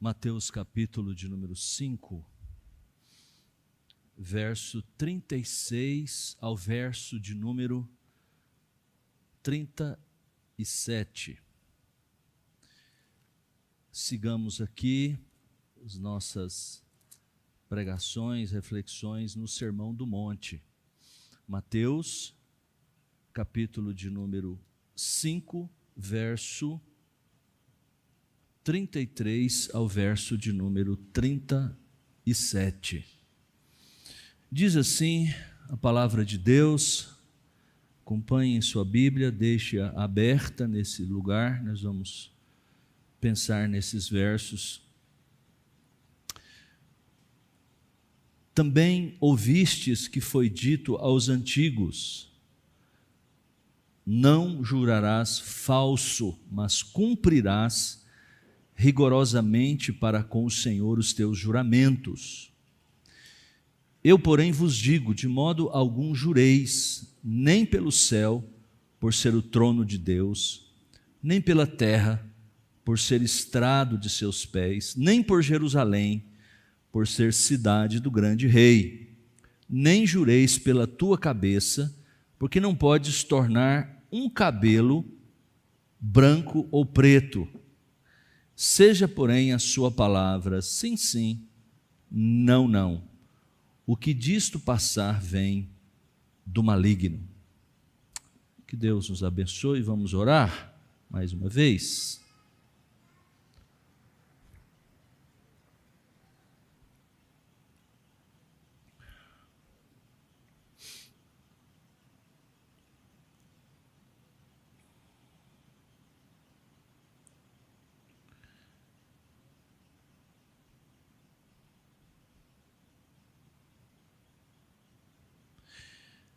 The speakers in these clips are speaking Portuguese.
Mateus capítulo de número 5, verso 36 ao verso de número 37. Sigamos aqui as nossas pregações, reflexões no Sermão do Monte. Mateus, capítulo de número 5, verso 33 ao verso de número 37. Diz assim a palavra de Deus. Acompanhe em sua Bíblia, deixe-a aberta nesse lugar, nós vamos pensar nesses versos. Também ouvistes que foi dito aos antigos: não jurarás falso, mas cumprirás rigorosamente para com o Senhor os teus juramentos. Eu, porém, vos digo, de modo algum jureis, nem pelo céu, por ser o trono de Deus, nem pela terra, por ser estrado de seus pés, nem por Jerusalém, por ser cidade do grande rei. Nem jureis pela tua cabeça, porque não podes tornar um cabelo branco ou preto. Seja, porém, a sua palavra sim, sim, não, não. O que disto passar vem do maligno. Que Deus nos abençoe. Vamos orar mais uma vez.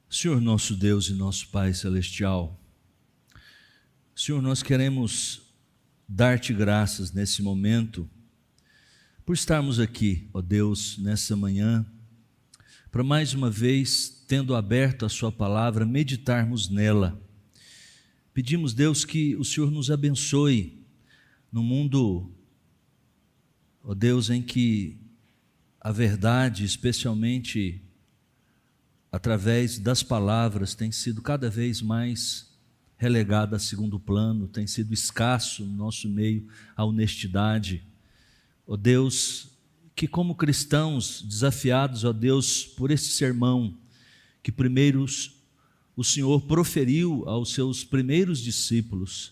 Senhor nosso Deus e nosso Pai Celestial, Senhor, nós queremos dar-te graças nesse momento, por estarmos aqui, ó Deus, nessa manhã, para mais uma vez, tendo aberto a sua palavra, meditarmos nela. Pedimos, Deus, que o Senhor nos abençoe no mundo, ó Deus, em que a verdade, especialmente através das palavras, tem sido cada vez mais relegada a segundo plano, tem sido escasso no nosso meio a honestidade. Ó Deus, que como cristãos desafiados, ó Deus, por esse sermão que primeiro o Senhor proferiu aos seus primeiros discípulos,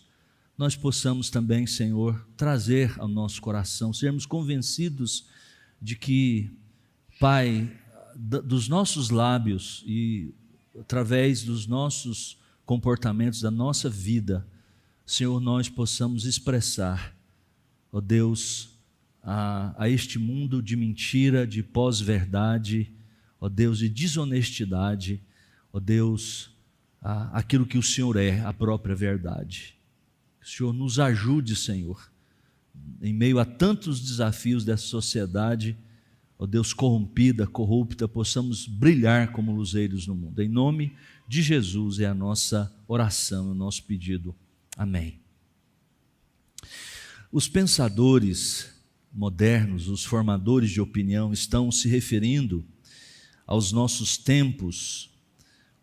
nós possamos também, Senhor, trazer ao nosso coração, sermos convencidos de que, Pai, dos nossos lábios e através dos nossos comportamentos, da nossa vida, Senhor, nós possamos expressar, ó Deus, a este mundo de mentira, de pós-verdade, ó Deus, de desonestidade, ó Deus, aquilo que o Senhor é, a própria verdade. Que o Senhor nos ajude, Senhor, em meio a tantos desafios dessa sociedade, ó Deus, corrompida, corrupta, possamos brilhar como luzeiros no mundo. Em nome de Jesus é a nossa oração, o nosso pedido. Amém. Os pensadores modernos, os formadores de opinião, estão se referindo aos nossos tempos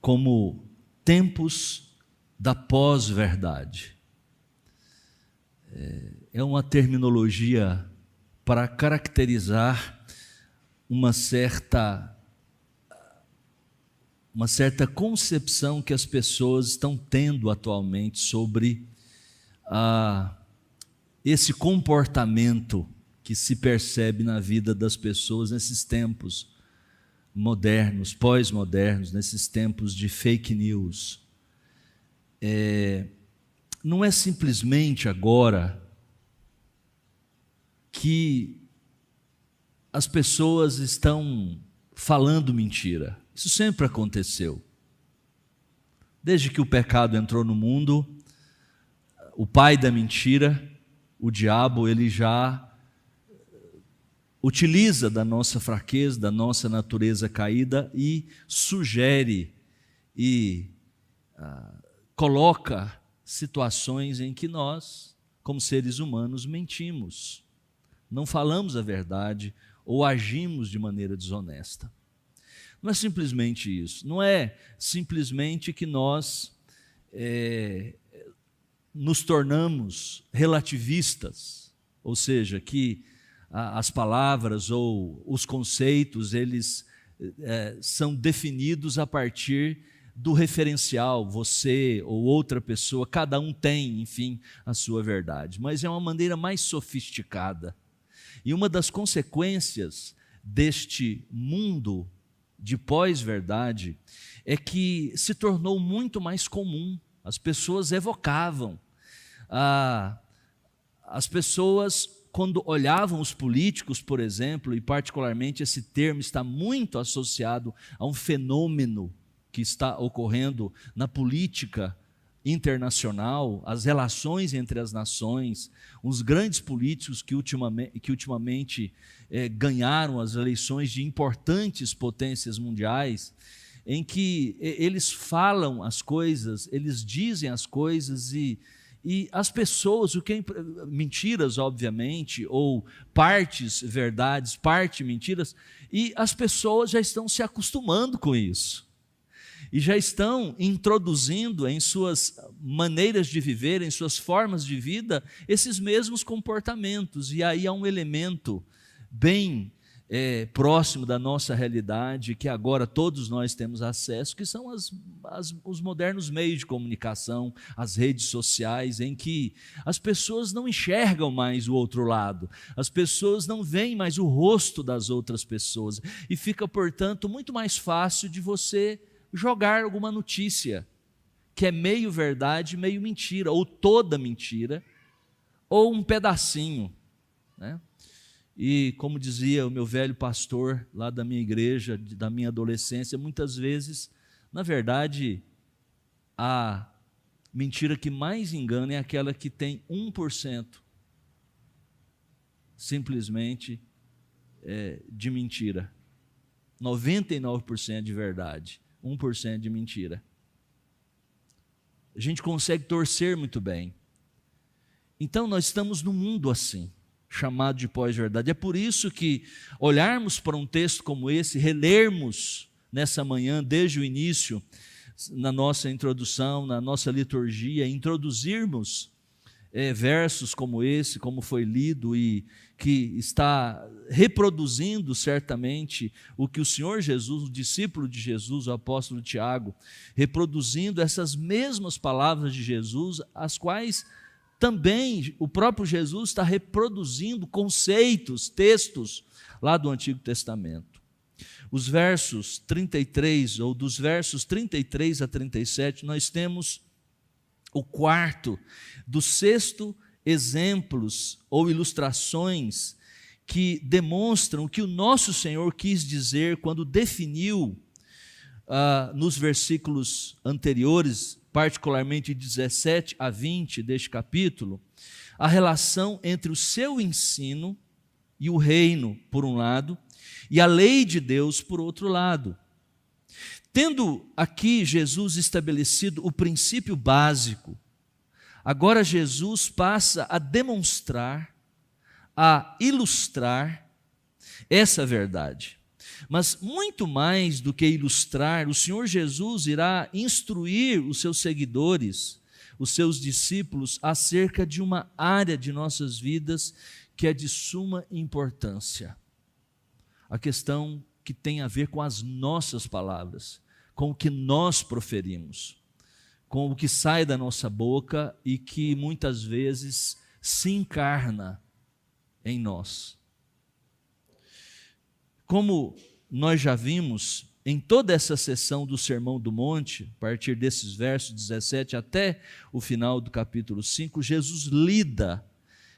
como tempos da pós-verdade. É uma terminologia para caracterizar uma certa concepção que as pessoas estão tendo atualmente sobre esse comportamento que se percebe na vida das pessoas nesses tempos modernos, pós-modernos, nesses tempos de fake news. Não é simplesmente agora que as pessoas estão falando mentira. Isso sempre aconteceu. Desde que o pecado entrou no mundo, o pai da mentira, o diabo, ele já utiliza da nossa fraqueza, da nossa natureza caída e sugere e coloca situações em que nós, como seres humanos, mentimos. não falamos a verdade ou agimos de maneira desonesta. Não é simplesmente isso, não é simplesmente que nós nos tornamos relativistas, ou seja, que as palavras ou os conceitos, eles são definidos a partir do referencial, você ou outra pessoa, cada um tem, enfim, a sua verdade, mas é uma maneira mais sofisticada. E uma das consequências deste mundo de pós-verdade é que se tornou muito mais comum. As pessoas evocavam, as pessoas, quando olhavam os políticos, por exemplo, e particularmente esse termo está muito associado a um fenômeno que está ocorrendo na política internacional, as relações entre as nações, os grandes políticos que ultimamente ganharam as eleições de importantes potências mundiais, em que eles falam as coisas, eles dizem as coisas e as pessoas, mentiras obviamente, ou partes verdades, parte mentiras, e as pessoas já estão se acostumando com isso. E já estão introduzindo em suas maneiras de viver, em suas formas de vida, esses mesmos comportamentos. E aí há um elemento bem próximo da nossa realidade, que agora todos nós temos acesso, que são os modernos meios de comunicação, as redes sociais, em que as pessoas não enxergam mais o outro lado, as pessoas não veem mais o rosto das outras pessoas, e fica, portanto, muito mais fácil de você jogar alguma notícia que é meio verdade, meio mentira, ou toda mentira, ou um pedacinho, né? E como dizia o meu velho pastor lá da minha igreja, da minha adolescência, muitas vezes, na verdade, a mentira que mais engana é aquela que tem 1% simplesmente de mentira, 99% de verdade, 1% de mentira. A gente consegue torcer muito bem. Então nós estamos num mundo assim, chamado de pós-verdade. É por isso que olharmos para um texto como esse, relermos nessa manhã, desde o início, na nossa introdução, na nossa liturgia, introduzirmos versos como esse, como foi lido, e que está reproduzindo certamente o que o Senhor Jesus, o discípulo de Jesus, o apóstolo Tiago, reproduzindo essas mesmas palavras de Jesus, as quais também o próprio Jesus está reproduzindo conceitos, textos lá do Antigo Testamento. Os versos 33, ou dos versos 33 a 37, nós temos o quarto dos 6 exemplos ou ilustrações que demonstram o que o nosso Senhor quis dizer quando definiu nos versículos anteriores, particularmente 17 a 20 deste capítulo, a relação entre o seu ensino e o reino, por um lado, e a lei de Deus, por outro lado. Tendo aqui Jesus estabelecido o princípio básico, agora Jesus passa a demonstrar, a ilustrar essa verdade. Mas muito mais do que ilustrar, o Senhor Jesus irá instruir os seus seguidores, os seus discípulos, acerca de uma área de nossas vidas que é de suma importância. A questão que tem a ver com as nossas palavras, com o que nós proferimos, com o que sai da nossa boca e que muitas vezes se encarna em nós. Como nós já vimos em toda essa sessão do Sermão do Monte, a partir desses versos 17 até o final do capítulo 5, Jesus lida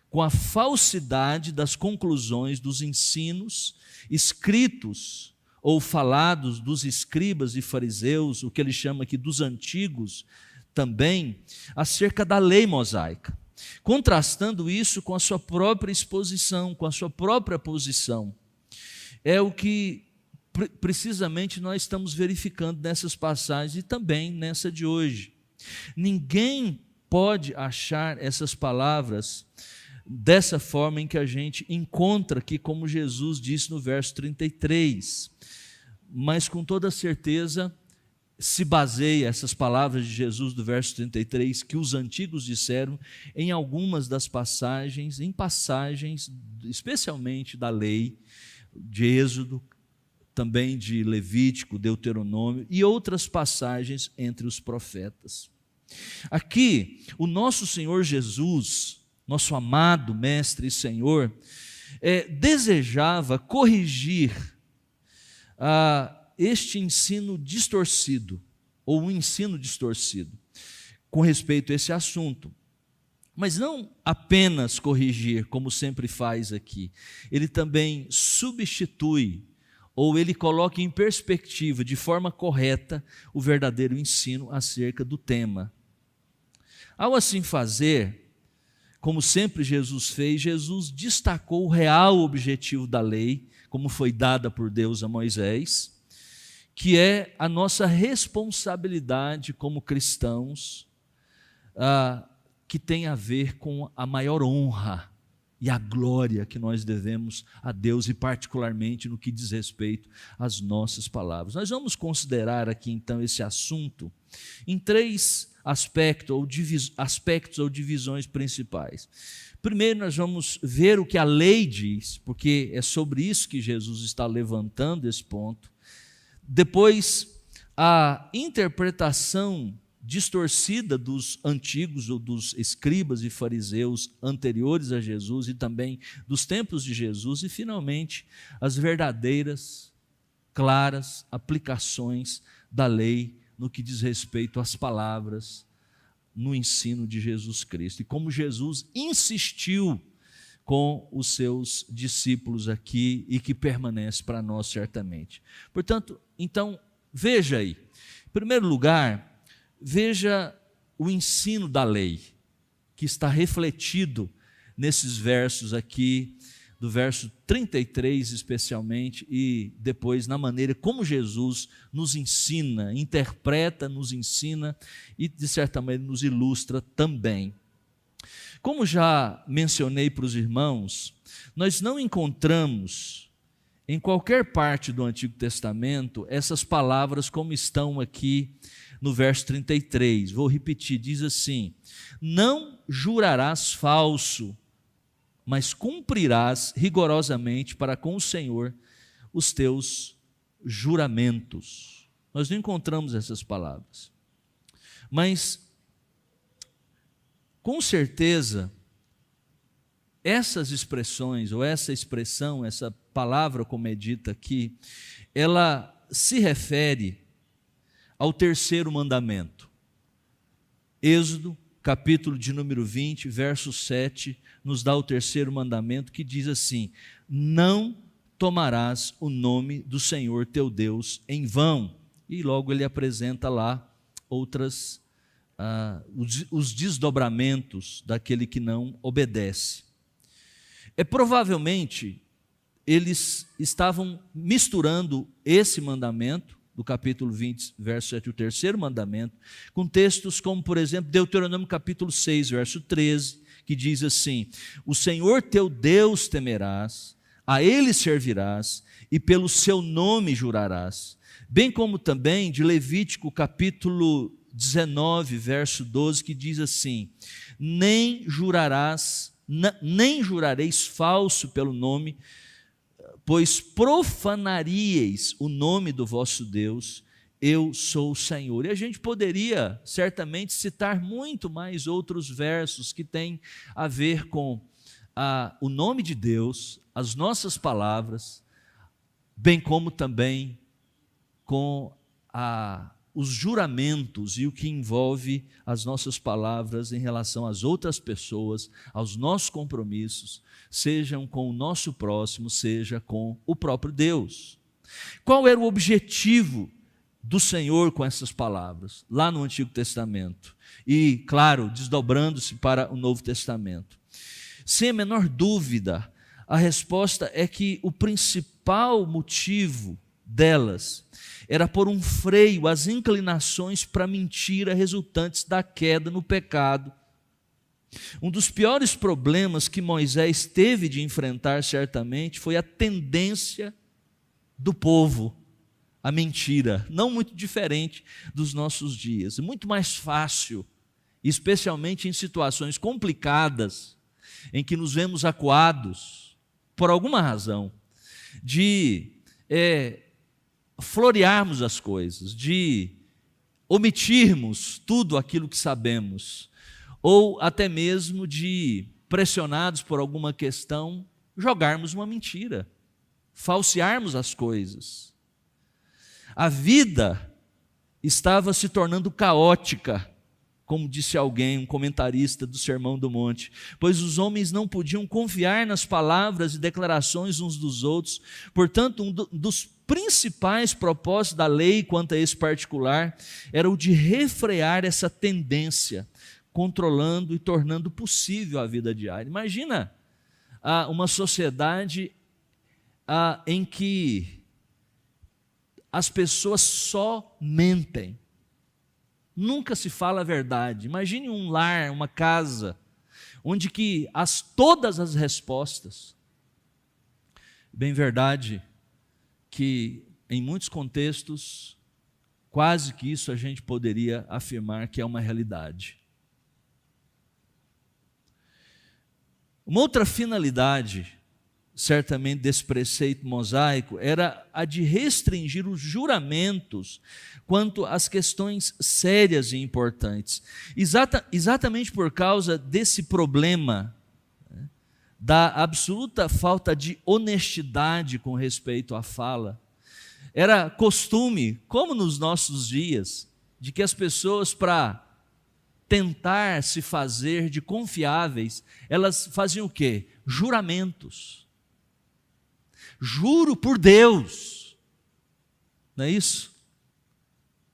com a falsidade das conclusões dos ensinos escritos ou falados dos escribas e fariseus, o que ele chama aqui dos antigos também, acerca da lei mosaica, contrastando isso com a sua própria exposição, com a sua própria posição. É o que precisamente nós estamos verificando nessas passagens e também nessa de hoje. Ninguém pode achar essas palavras dessa forma em que a gente encontra aqui, como Jesus disse no verso 33. Mas com toda certeza se baseia essas palavras de Jesus do verso 33, que os antigos disseram, em algumas das passagens, em passagens especialmente da lei, de Êxodo, também de Levítico, Deuteronômio e outras passagens entre os profetas. Aqui, o nosso Senhor Jesus, nosso amado Mestre e Senhor, desejava corrigir este ensino distorcido, ou um ensino distorcido, com respeito a esse assunto. Mas não apenas corrigir, como sempre faz aqui, ele também substitui, ou ele coloca em perspectiva, de forma correta, o verdadeiro ensino acerca do tema. Ao assim fazer, como sempre Jesus fez, Jesus destacou o real objetivo da lei, como foi dada por Deus a Moisés, que é a nossa responsabilidade como cristãos, que tem a ver com a maior honra e a glória que nós devemos a Deus, e particularmente no que diz respeito às nossas palavras. Nós vamos considerar aqui então esse assunto em três aspectos ou divisões principais. Primeiro, nós vamos ver o que a lei diz, porque é sobre isso que Jesus está levantando esse ponto. Depois, a interpretação distorcida dos antigos ou dos escribas e fariseus anteriores a Jesus e também dos tempos de Jesus, e finalmente as verdadeiras, claras aplicações da lei no que diz respeito às palavras no ensino de Jesus Cristo, e como Jesus insistiu com os seus discípulos aqui e que permanece para nós certamente. Portanto, então, veja aí, em primeiro lugar, veja o ensino da lei, que está refletido nesses versos aqui, do verso 33 especialmente, e depois na maneira como Jesus nos ensina, interpreta, nos ensina e de certa maneira nos ilustra também. Como já mencionei para os irmãos, nós não encontramos em qualquer parte do Antigo Testamento essas palavras como estão aqui no verso 33. Vou repetir, diz assim: não jurarás falso, mas cumprirás rigorosamente para com o Senhor os teus juramentos. Nós não encontramos essas palavras. Mas, com certeza, essas expressões, ou essa expressão, essa palavra como é dita aqui, ela se refere ao terceiro mandamento. Êxodo, capítulo de número 20, verso 7, nos dá o terceiro mandamento, que diz assim: não tomarás o nome do Senhor teu Deus em vão. E logo ele apresenta lá outras, os desdobramentos daquele que não obedece. Provavelmente, eles estavam misturando esse mandamento, do capítulo 20, verso 7, o terceiro mandamento, com textos como, por exemplo, Deuteronômio capítulo 6, verso 13, que diz assim: o Senhor teu Deus temerás, a Ele servirás, e pelo seu nome jurarás. Bem como também de Levítico capítulo 19, verso 12, que diz assim: nem jurareis falso pelo nome, pois profanaríeis o nome do vosso Deus, eu sou o Senhor. E a gente poderia certamente citar muito mais outros versos que têm a ver com o nome de Deus, as nossas palavras, bem como também com os juramentos e o que envolve as nossas palavras em relação às outras pessoas, aos nossos compromissos, sejam com o nosso próximo, seja com o próprio Deus. Qual era o objetivo do Senhor com essas palavras, lá no Antigo Testamento? E, claro, desdobrando-se para o Novo Testamento. Sem a menor dúvida, a resposta é que o principal motivo delas era pôr um freio às inclinações para a mentira resultantes da queda no pecado, Um dos piores problemas que Moisés teve de enfrentar certamente foi a tendência do povo à mentira, não muito diferente dos nossos dias, muito mais fácil, especialmente em situações complicadas, em que nos vemos acuados, por alguma razão, de florearmos as coisas, de omitirmos tudo aquilo que sabemos, ou até mesmo de, pressionados por alguma questão, jogarmos uma mentira, falsearmos as coisas. A vida estava se tornando caótica, como disse alguém, um comentarista do Sermão do Monte, pois os homens não podiam confiar nas palavras e declarações uns dos outros. Portanto, um dos principais propósitos da lei quanto a esse particular era o de refrear essa tendência, controlando e tornando possível a vida diária. Imagina uma sociedade em que as pessoas só mentem, nunca se fala a verdade. Imagine um lar, uma casa, onde que todas as respostas, bem verdade que em muitos contextos, quase que isso a gente poderia afirmar que é uma realidade. Uma outra finalidade, certamente, desse preceito mosaico era a de restringir os juramentos quanto às questões sérias e importantes. Exatamente por causa desse problema, da absoluta falta de honestidade com respeito à fala, era costume, como nos nossos dias, de que as pessoas, para tentar se fazer de confiáveis, elas faziam o quê? Juramentos. Juro por Deus, não é isso?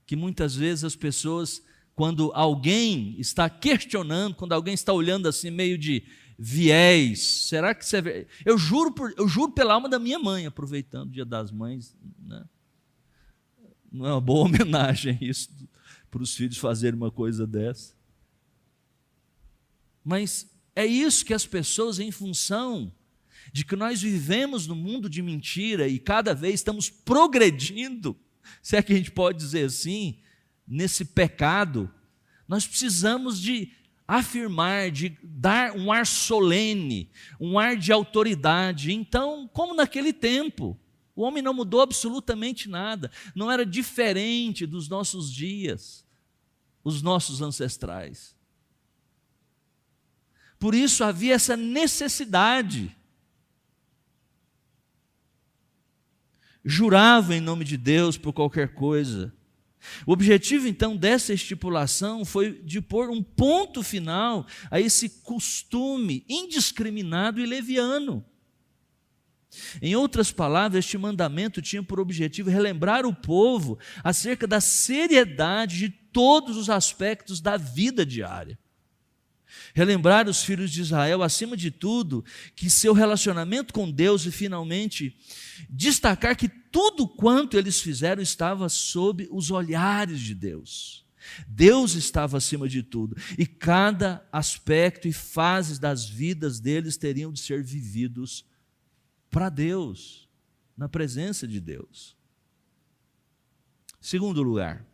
Que muitas vezes as pessoas, quando alguém está questionando, quando alguém está olhando assim meio de viés, será que isso é... eu juro pela alma da minha mãe, aproveitando o Dia das Mães, né? Não é uma boa homenagem isso, para os filhos fazerem uma coisa dessa. Mas é isso que as pessoas, em função de que nós vivemos no mundo de mentira e cada vez estamos progredindo, se é que a gente pode dizer assim, nesse pecado, nós precisamos de afirmar, de dar um ar solene, um ar de autoridade. Então, como naquele tempo, o homem não mudou absolutamente nada, não era diferente dos nossos dias, os nossos ancestrais. Por isso havia essa necessidade. Jurava em nome de Deus por qualquer coisa. O objetivo então dessa estipulação foi de pôr um ponto final a esse costume indiscriminado e leviano. Em outras palavras, este mandamento tinha por objetivo relembrar o povo acerca da seriedade de todos os aspectos da vida diária. Relembrar os filhos de Israel, acima de tudo, que seu relacionamento com Deus, e finalmente destacar que tudo quanto eles fizeram estava sob os olhares de Deus. Deus estava acima de tudo, e cada aspecto e fases das vidas deles teriam de ser vividos para Deus, na presença de Deus. Segundo lugar,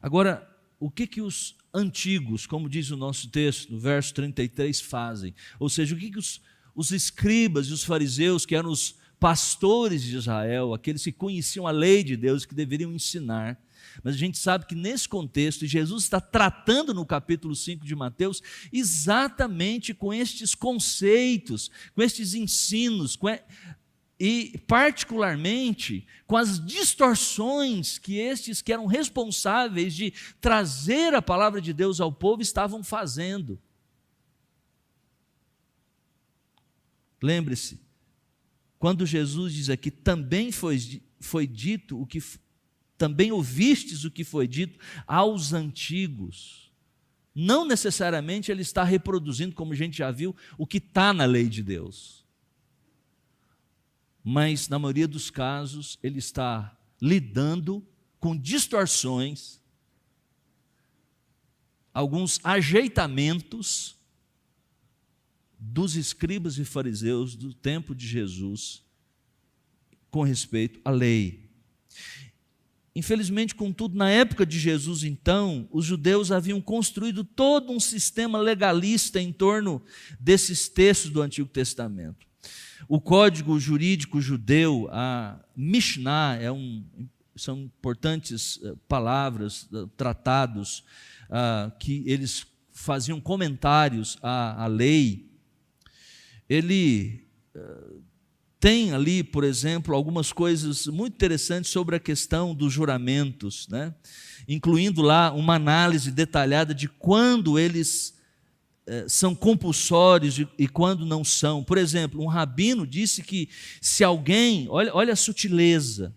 agora, o que os antigos, como diz o nosso texto, no verso 33, fazem? Ou seja, o que os escribas e os fariseus, que eram os pastores de Israel, aqueles que conheciam a lei de Deus, que deveriam ensinar. Mas a gente sabe que nesse contexto, Jesus está tratando no capítulo 5 de Mateus, exatamente com estes conceitos, com estes ensinos, e particularmente com as distorções que estes que eram responsáveis de trazer a palavra de Deus ao povo estavam fazendo. Lembre-se, quando Jesus diz aqui, também foi dito o que também ouvistes o que foi dito aos antigos, não necessariamente ele está reproduzindo, como a gente já viu, o que está na lei de Deus. Mas, na maioria dos casos, ele está lidando com distorções alguns ajeitamentos dos escribas e fariseus do tempo de Jesus com respeito à lei. Infelizmente, contudo, na época de Jesus, então, os judeus haviam construído todo um sistema legalista em torno desses textos do Antigo Testamento. O código jurídico judeu, a Mishnah, são importantes palavras, tratados, que eles faziam comentários à lei. Ele tem ali, por exemplo, algumas coisas muito interessantes sobre a questão dos juramentos, né? Incluindo lá uma análise detalhada de quando eles são compulsórios e quando não são. Por exemplo, um rabino disse que se alguém, olha a sutileza,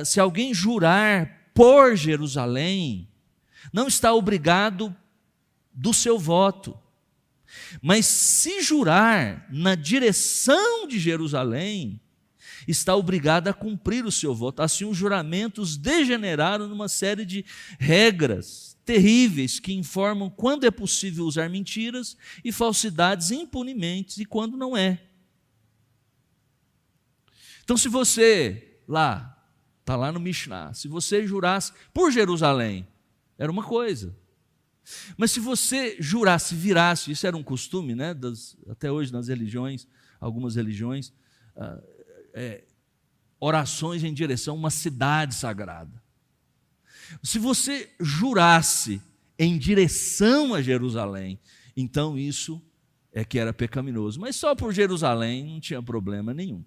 se alguém jurar por Jerusalém, não está obrigado do seu voto. Mas se jurar na direção de Jerusalém, está obrigado a cumprir o seu voto. Assim, os juramentos degeneraram numa série de regras terríveis que informam quando é possível usar mentiras e falsidades impunemente e quando não é. Então, se você está lá no Mishnah, se você jurasse por Jerusalém, era uma coisa. Mas se você jurasse, virasse, isso era um costume, né, até hoje nas religiões, algumas religiões, orações em direção a uma cidade sagrada. Se você jurasse em direção a Jerusalém, então isso é que era pecaminoso. Mas só por Jerusalém não tinha problema nenhum.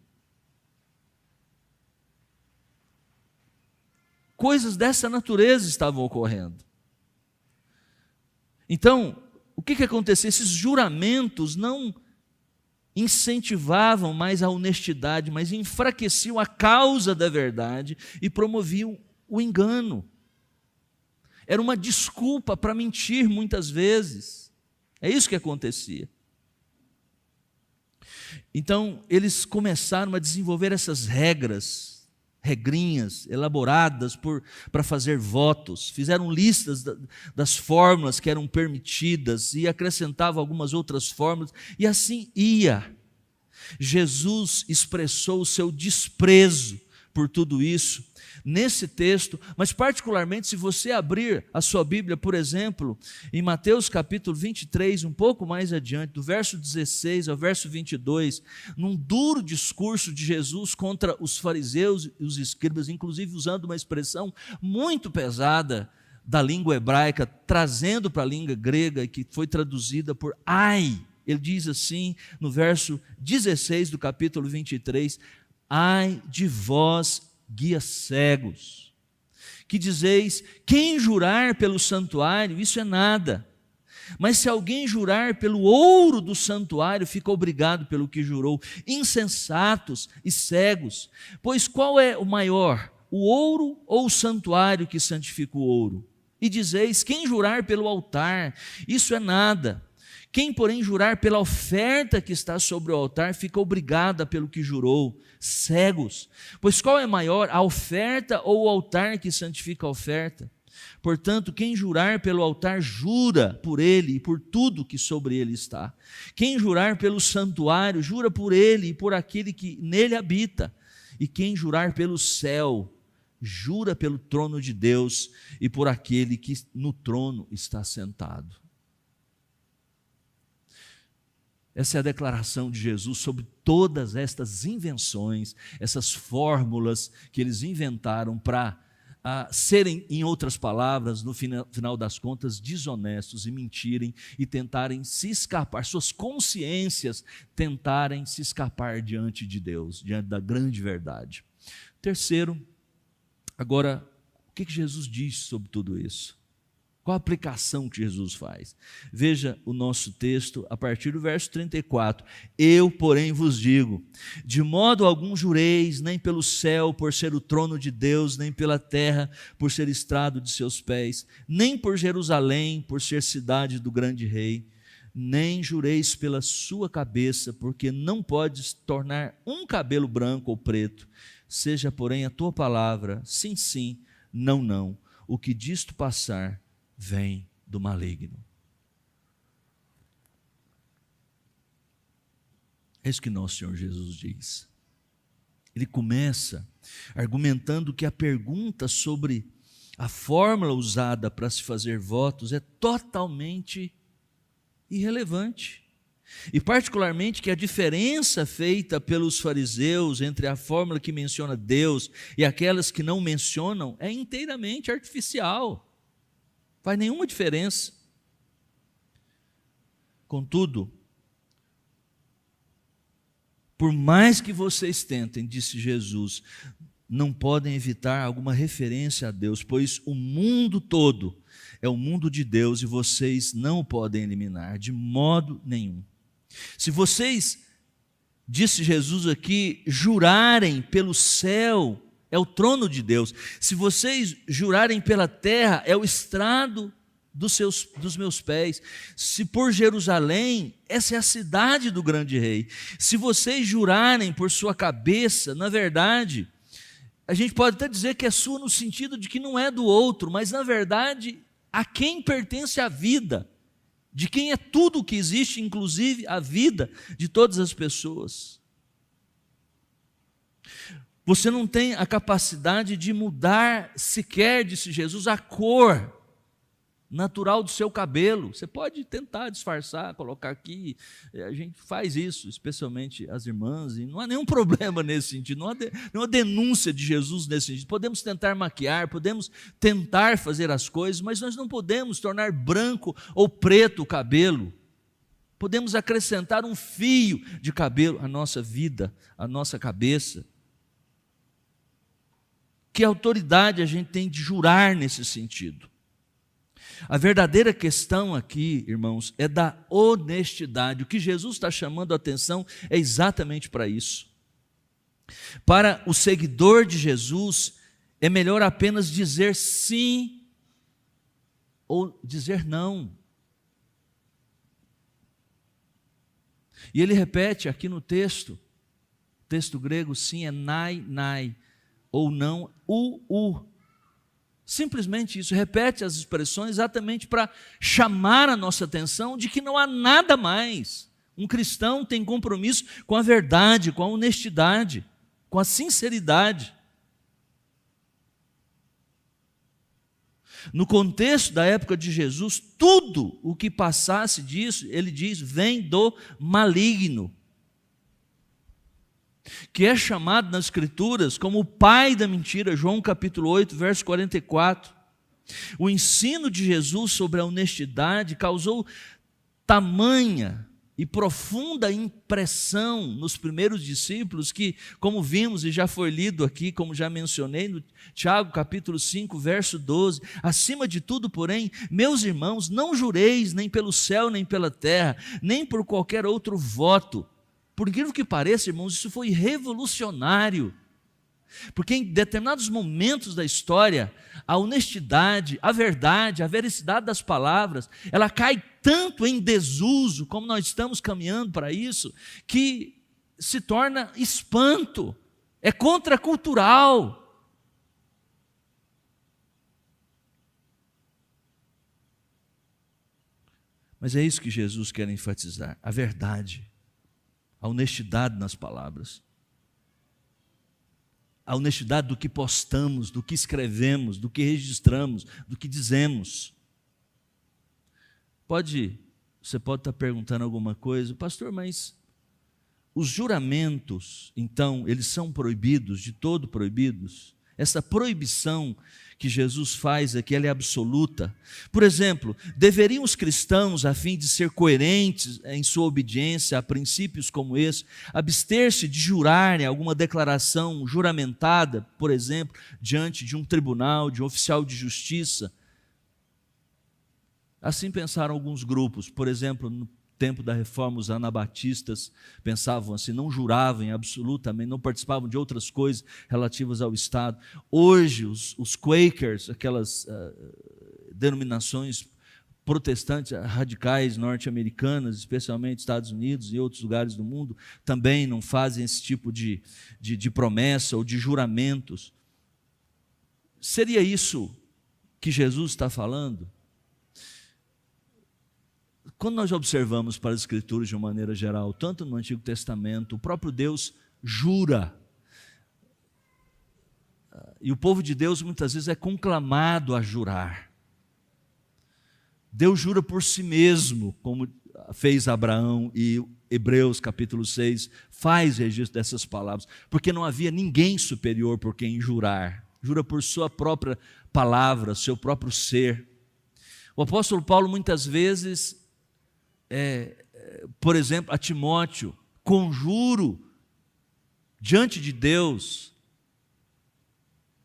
Coisas dessa natureza estavam ocorrendo. Então, o que acontecia? Esses juramentos não incentivavam mais a honestidade, mas enfraqueciam a causa da verdade e promoviam o engano. Era uma desculpa para mentir muitas vezes. É isso que acontecia. Então, eles começaram a desenvolver essas regrinhas elaboradas para fazer votos, fizeram listas das fórmulas que eram permitidas e acrescentavam algumas outras fórmulas, e assim ia. Jesus expressou o seu desprezo por tudo isso nesse texto, mas particularmente se você abrir a sua Bíblia, por exemplo, em Mateus capítulo 23, um pouco mais adiante, do verso 16 ao verso 22, num duro discurso de Jesus contra os fariseus e os escribas, inclusive usando uma expressão muito pesada da língua hebraica, trazendo para a língua grega, que foi traduzida por ai. Ele diz assim, no verso 16 do capítulo 23, ai de vós, guias cegos, que dizeis, quem jurar pelo santuário, isso é nada, mas se alguém jurar pelo ouro do santuário, fica obrigado pelo que jurou. Insensatos e cegos, pois qual é o maior, o ouro ou o santuário que santifica o ouro? E dizeis, quem jurar pelo altar, isso é nada, quem, porém, jurar pela oferta que está sobre o altar, fica obrigada pelo que jurou. Cegos, pois qual é maior, a oferta ou o altar que santifica a oferta? Portanto, quem jurar pelo altar, jura por ele e por tudo que sobre ele está. Quem jurar pelo santuário, jura por ele e por aquele que nele habita. E quem jurar pelo céu, jura pelo trono de Deus e por aquele que no trono está sentado. Essa é a declaração de Jesus sobre todas estas invenções, essas fórmulas que eles inventaram para serem, em outras palavras, no final das contas, desonestos e mentirem e tentarem se escapar, suas consciências tentarem se escapar diante de Deus, diante da grande verdade. Terceiro, agora, o que Jesus diz sobre tudo isso? Qual a aplicação que Jesus faz? Veja o nosso texto a partir do verso 34. Eu, porém, vos digo, de modo algum jureis, nem pelo céu, por ser o trono de Deus, nem pela terra, por ser estrado de seus pés, nem por Jerusalém, por ser cidade do grande rei, nem jureis pela sua cabeça, porque não podes tornar um cabelo branco ou preto. Seja, porém, a tua palavra, sim, sim, não, não. O que disto passar, vem do maligno. É isso que nosso Senhor Jesus diz. Ele começa argumentando que a pergunta sobre a fórmula usada para se fazer votos é totalmente irrelevante. E particularmente que a diferença feita pelos fariseus entre a fórmula que menciona Deus e aquelas que não mencionam é inteiramente artificial. Não faz nenhuma diferença. Contudo, por mais que vocês tentem, disse Jesus, não podem evitar alguma referência a Deus, pois o mundo todo é o mundo de Deus e vocês não o podem eliminar de modo nenhum. Se vocês, disse Jesus aqui, jurarem pelo céu, é o trono de Deus. Se vocês jurarem pela terra, é o estrado dos meus pés. Se por Jerusalém, essa é a cidade do grande rei. Se vocês jurarem por sua cabeça, na verdade, a gente pode até dizer que é sua no sentido de que não é do outro, mas na verdade, a quem pertence a vida, de quem é tudo o que existe, inclusive a vida de todas as pessoas. Você não tem a capacidade de mudar sequer, disse Jesus, a cor natural do seu cabelo. Você pode tentar disfarçar, colocar aqui, a gente faz isso, especialmente as irmãs, e não há nenhum problema nesse sentido, não há nenhuma denúncia de Jesus nesse sentido. Podemos tentar maquiar, podemos tentar fazer as coisas, mas nós não podemos tornar branco ou preto o cabelo. Podemos acrescentar um fio de cabelo à nossa vida, à nossa cabeça. Que autoridade a gente tem de jurar nesse sentido? A verdadeira questão aqui, irmãos, é da honestidade. O que Jesus está chamando a atenção é exatamente para isso. Para o seguidor de Jesus, é melhor apenas dizer sim ou dizer não. E ele repete aqui no texto, o texto grego, sim é nai, nai, ou não, u. Simplesmente isso, repete as expressões exatamente para chamar a nossa atenção de que não há nada mais. Um cristão tem compromisso com a verdade, com a honestidade, com a sinceridade. No contexto da época de Jesus, tudo o que passasse disso, ele diz, vem do maligno, que é chamado nas Escrituras como o pai da mentira, João capítulo 8, verso 44. O ensino de Jesus sobre a honestidade causou tamanha e profunda impressão nos primeiros discípulos que, como vimos e já foi lido aqui, como já mencionei, no Tiago capítulo 5, verso 12, acima de tudo, porém, meus irmãos, não jureis nem pelo céu, nem pela terra, nem por qualquer outro voto. Por incrível que pareça, irmãos, isso foi revolucionário, porque em determinados momentos da história, a honestidade, a verdade, a veracidade das palavras, ela cai tanto em desuso, como nós estamos caminhando para isso, que se torna espanto, é contracultural. Mas é isso que Jesus quer enfatizar, a verdade. A honestidade nas palavras, a honestidade do que postamos, do que escrevemos, do que registramos, do que dizemos. Você pode estar perguntando alguma coisa, pastor, mas os juramentos, então, eles são proibidos, de todo proibidos? Essa proibição que Jesus faz aqui, ela é absoluta. Por exemplo, deveriam os cristãos, a fim de ser coerentes em sua obediência a princípios como esse, abster-se de jurarem alguma declaração juramentada, por exemplo, diante de um tribunal, de um oficial de justiça? Assim pensaram alguns grupos, por exemplo, no tempo da reforma, os anabatistas pensavam assim, não juravam absolutamente, não participavam de outras coisas relativas ao Estado. Hoje, os Quakers, aquelas denominações protestantes radicais norte-americanas, especialmente Estados Unidos e outros lugares do mundo, também não fazem esse tipo de promessa ou de juramentos. Seria isso que Jesus está falando? quando nós observamos para as Escrituras de uma maneira geral, tanto no Antigo Testamento, o próprio Deus jura. E o povo de Deus muitas vezes é conclamado a jurar. Deus jura por si mesmo, como fez Abraão, e Hebreus capítulo 6 faz registro dessas palavras, porque não havia ninguém superior por quem jurar. Jura por sua própria palavra, seu próprio ser. O apóstolo Paulo muitas vezes, por exemplo, a Timóteo, conjuro diante de Deus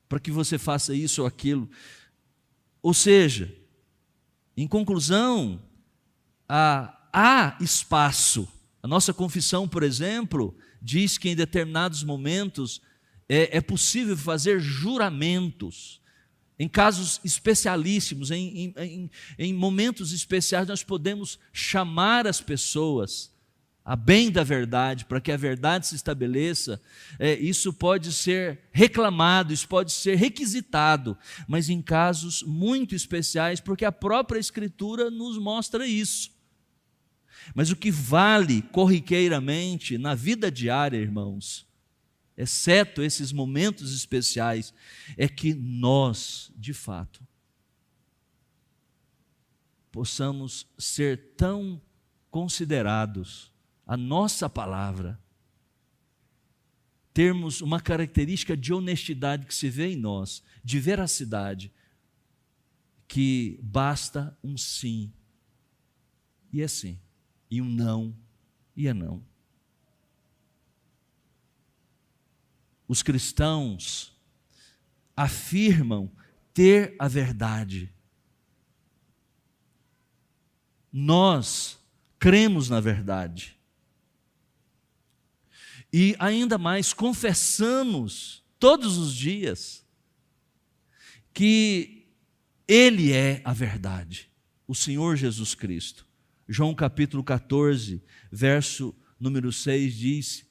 para que você faça isso ou aquilo. Ou seja, em conclusão, há espaço. A nossa confissão, por exemplo, diz que em determinados momentos é possível fazer juramentos. Em casos especialíssimos, em momentos especiais, nós podemos chamar as pessoas a bem da verdade, para que a verdade se estabeleça. Isso pode ser reclamado, isso pode ser requisitado, mas em casos muito especiais, porque a própria Escritura nos mostra isso. Mas o que vale corriqueiramente na vida diária, irmãos, exceto esses momentos especiais, é que nós, de fato, possamos ser tão considerados, a nossa palavra, termos uma característica de honestidade que se vê em nós, de veracidade, que basta um sim, e é sim, e um não, e é não. Os cristãos afirmam ter a verdade. Nós cremos na verdade. E ainda mais confessamos todos os dias que Ele é a verdade, o Senhor Jesus Cristo. João capítulo 14, verso número 6 diz: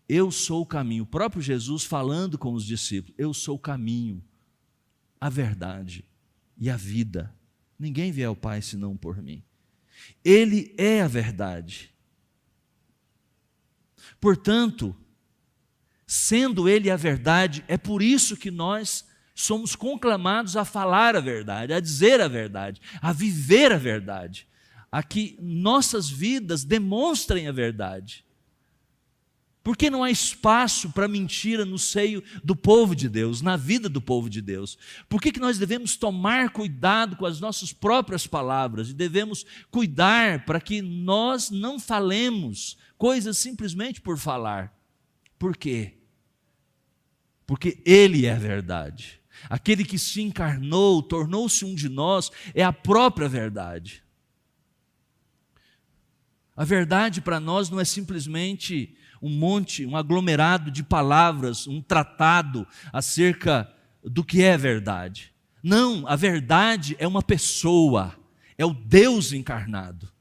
eu sou o caminho. O próprio Jesus falando com os discípulos: eu sou o caminho, a verdade e a vida. Ninguém vê ao Pai senão por mim. Ele é a verdade. Portanto, sendo Ele a verdade, é por isso que nós somos conclamados a falar a verdade, a dizer a verdade, a viver a verdade, a que nossas vidas demonstrem a verdade. Porque não há espaço para mentira no seio do povo de Deus, na vida do povo de Deus? Por que nós devemos tomar cuidado com as nossas próprias palavras e devemos cuidar para que nós não falemos coisas simplesmente por falar? Por quê? Porque Ele é a verdade. Aquele que se encarnou, tornou-se um de nós, é a própria verdade. A verdade para nós não é simplesmente um aglomerado de palavras, um tratado acerca do que é verdade. Não, a verdade é uma pessoa, é o Deus encarnado.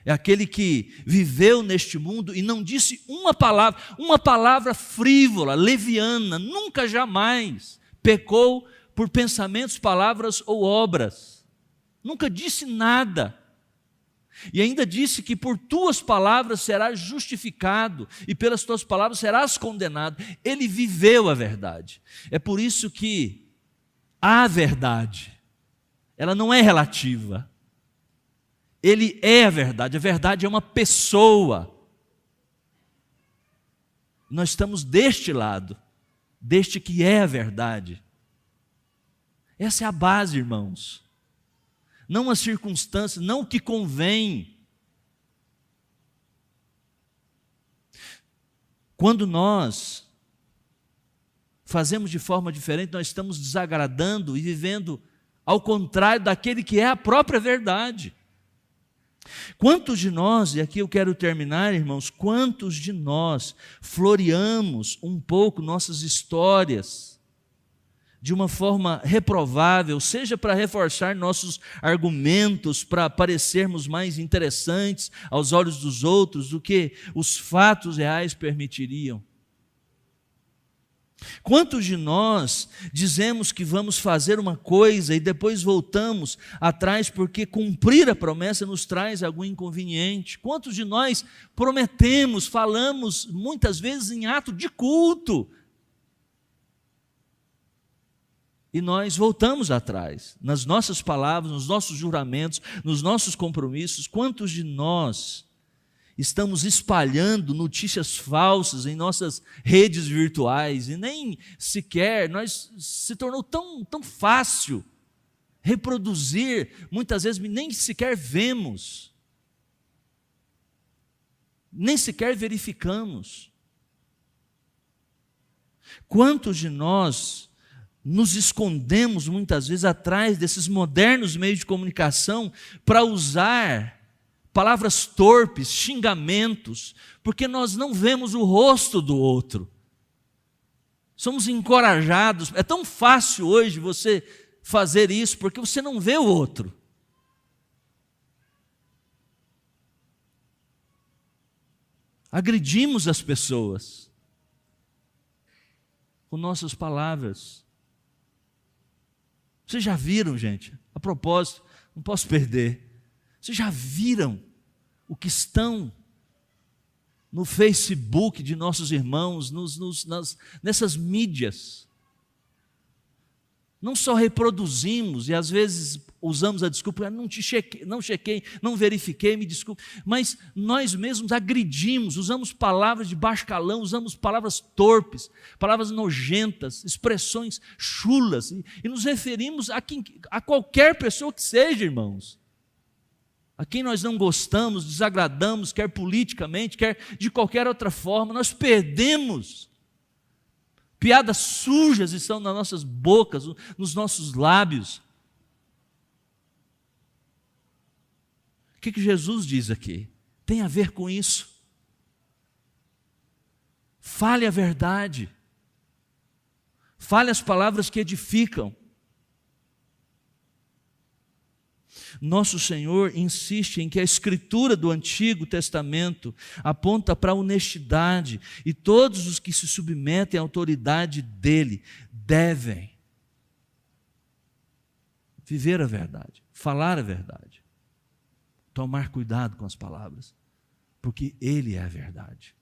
É aquele que viveu neste mundo e não disse uma palavra frívola, leviana, nunca jamais pecou por pensamentos, palavras ou obras. Nunca disse nada. E ainda disse que por tuas palavras serás justificado e pelas tuas palavras serás condenado. Ele viveu a verdade. É por isso que a verdade, ela não é relativa. Ele é a verdade é uma pessoa. Nós estamos deste lado, deste que é a verdade. Essa é a base, irmãos. Não as circunstâncias, não o que convém. Quando nós fazemos de forma diferente, nós estamos desagradando e vivendo ao contrário daquele que é a própria verdade. Quantos de nós, e aqui eu quero terminar, irmãos, quantos de nós floreamos um pouco nossas histórias de uma forma reprovável, seja para reforçar nossos argumentos, para parecermos mais interessantes aos olhos dos outros do que os fatos reais permitiriam. Quantos de nós dizemos que vamos fazer uma coisa e depois voltamos atrás porque cumprir a promessa nos traz algum inconveniente? Quantos de nós prometemos, falamos muitas vezes em ato de culto e nós voltamos atrás nas nossas palavras, nos nossos juramentos, nos nossos compromissos? Quantos de nós estamos espalhando notícias falsas em nossas redes virtuais e nem sequer se tornou tão fácil reproduzir, muitas vezes nem sequer vemos, nem sequer verificamos. Quantos de nós nos escondemos muitas vezes atrás desses modernos meios de comunicação para usar palavras torpes, xingamentos, porque nós não vemos o rosto do outro. Somos encorajados. É tão fácil hoje você fazer isso, porque você não vê o outro. Agredimos as pessoas com nossas palavras. Vocês já viram, gente? A propósito, não posso perder. Vocês já viram o que estão no Facebook de nossos irmãos, nessas mídias? Não só reproduzimos e às vezes usamos a desculpa, não chequei, não verifiquei, me desculpe, mas nós mesmos agredimos, usamos palavras de baixo calão, usamos palavras torpes, palavras nojentas, expressões chulas, e nos referimos a qualquer pessoa que seja, irmãos. A quem nós não gostamos, desagradamos, quer politicamente, quer de qualquer outra forma, nós perdemos. Piadas sujas estão nas nossas bocas, nos nossos lábios. O que Jesus diz aqui? Tem a ver com isso. Fale a verdade. Fale as palavras que edificam. Nosso Senhor insiste em que a Escritura do Antigo Testamento aponta para a honestidade, e todos os que se submetem à autoridade dele devem viver a verdade, falar a verdade, tomar cuidado com as palavras, porque ele é a verdade.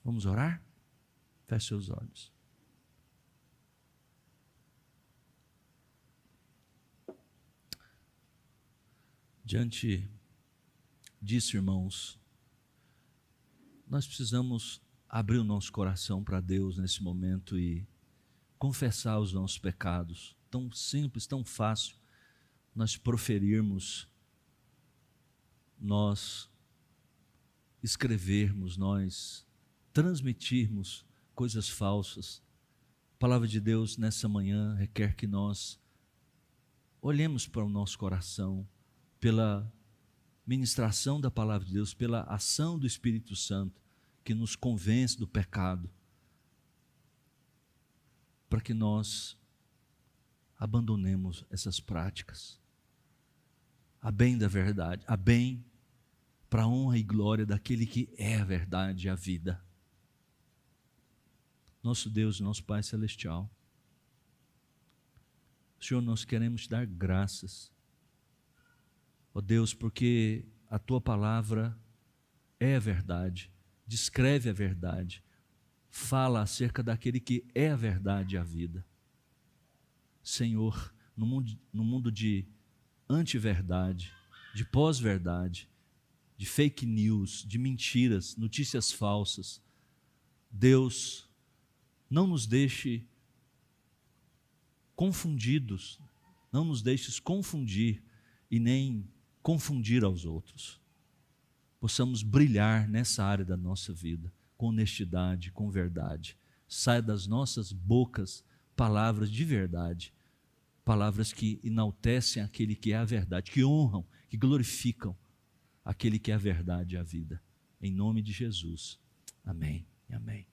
Vamos orar? Feche seus olhos. Diante disso, irmãos, nós precisamos abrir o nosso coração para Deus nesse momento e confessar os nossos pecados. Tão simples, tão fácil nós proferirmos, nós escrevermos, nós transmitirmos coisas falsas. A palavra de Deus nessa manhã requer que nós olhemos para o nosso coração, pela ministração da palavra de Deus, pela ação do Espírito Santo, que nos convence do pecado, para que nós abandonemos essas práticas, a bem da verdade, a bem para a honra e glória daquele que é a verdade e a vida. Nosso Deus, nosso Pai Celestial, Senhor, nós queremos te dar graças, ó Deus, porque a Tua palavra é a verdade, descreve a verdade, fala acerca daquele que é a verdade e a vida. Senhor, no mundo de anti-verdade, de pós-verdade, de fake news, de mentiras, notícias falsas, Deus, não nos deixe confundidos, não nos deixes confundir e nem confundir aos outros. Possamos brilhar nessa área da nossa vida, com honestidade, com verdade. Saia das nossas bocas palavras de verdade, palavras que enaltecem aquele que é a verdade, que honram, que glorificam aquele que é a verdade e a vida. Em nome de Jesus. Amém e amém.